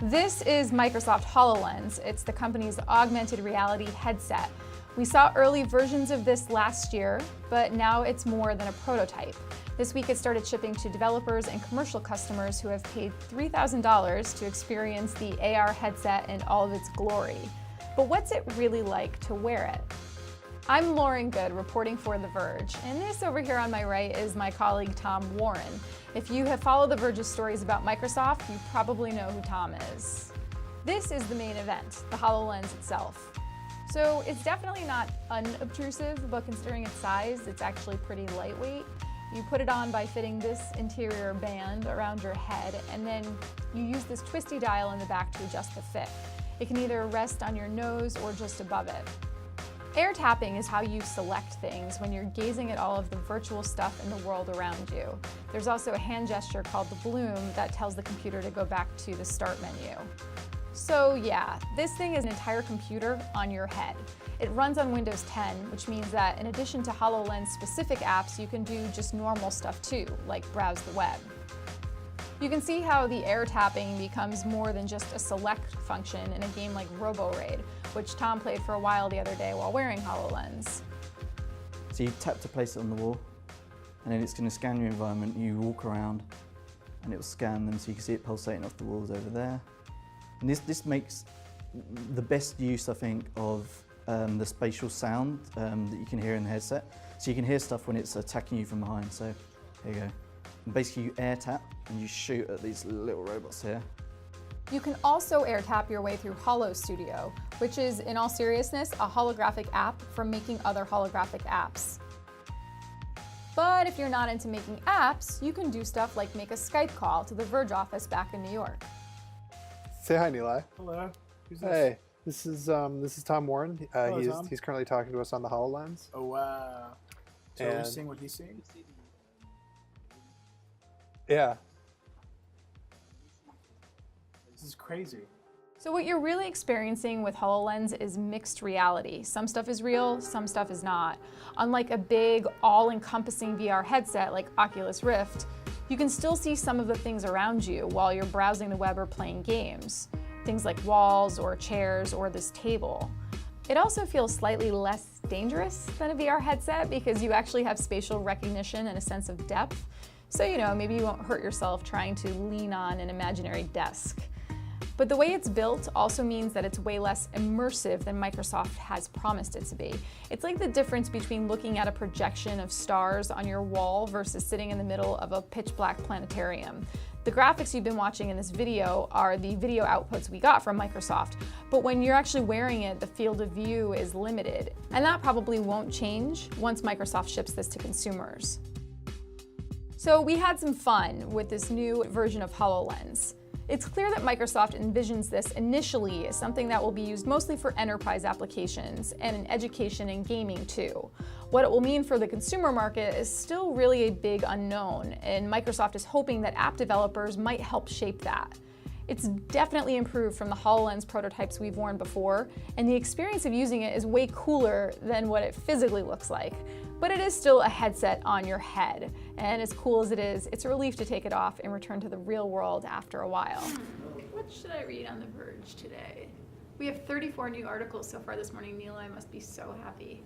This is Microsoft HoloLens. It's the company's augmented reality headset. We saw early versions of this last year, but now it's more than a prototype. This week it started shipping to developers and commercial customers who have paid $3,000 to experience the AR headset in all of its glory. But what's it really like to wear it? I'm Lauren Good, reporting for The Verge, and this over here on my right is my colleague Tom Warren. If you have followed The Verge's stories about Microsoft, you probably know who Tom is. This is the main event, the HoloLens itself. So it's definitely not unobtrusive, but considering its size, it's actually pretty lightweight. You put it on by fitting this interior band around your head, and then you use this twisty dial in the back to adjust the fit. It can either rest on your nose or just above it. Air tapping is how you select things when you're gazing at all of the virtual stuff in the world around you. There's also a hand gesture called the bloom that tells the computer to go back to the start menu. So yeah, this thing is an entire computer on your head. It runs on Windows 10, which means that in addition to HoloLens specific apps, you can do just normal stuff too, like browse the web. You can see how the air tapping becomes more than just a select function in a game like Robo-Raid, which Tom played for a while the other day while wearing HoloLens. So you tap to place it on the wall, and then it's going to scan your environment. You walk around, and it will scan them, so you can see it pulsating off the walls over there. And this makes the best use, I think, of the spatial sound that you can hear in the headset. So you can hear stuff when it's attacking you from behind. So here you go. And basically you air tap and you shoot at these little robots here. You can also air tap your way through Holo Studio, which is, in all seriousness, a holographic app for making other holographic apps. But if you're not into making apps, you can do stuff like make a Skype call to the Verge office back in New York. Say hi, Nilay. Hello. Who's this? Hey, this is Tom Warren. Hello, Tom. He's currently talking to us on the HoloLens. Oh wow. So are we seeing what he's seeing? Yeah. This is crazy. So what you're really experiencing with HoloLens is mixed reality. Some stuff is real, some stuff is not. Unlike a big, all-encompassing VR headset like Oculus Rift, you can still see some of the things around you while you're browsing the web or playing games. Things like walls or chairs or this table. It also feels slightly less dangerous than a VR headset because you actually have spatial recognition and a sense of depth. So, maybe you won't hurt yourself trying to lean on an imaginary desk. But the way it's built also means that it's way less immersive than Microsoft has promised it to be. It's like the difference between looking at a projection of stars on your wall versus sitting in the middle of a pitch-black planetarium. The graphics you've been watching in this video are the video outputs we got from Microsoft, but when you're actually wearing it, the field of view is limited, and that probably won't change once Microsoft ships this to consumers. So we had some fun with this new version of HoloLens. It's clear that Microsoft envisions this initially as something that will be used mostly for enterprise applications and in education and gaming too. What it will mean for the consumer market is still really a big unknown, and Microsoft is hoping that app developers might help shape that. It's definitely improved from the HoloLens prototypes we've worn before, and the experience of using it is way cooler than what it physically looks like. But it is still a headset on your head, and as cool as it is, it's a relief to take it off and return to the real world after a while. What should I read on The Verge today? We have 34 new articles so far this morning. Neil, I must be so happy.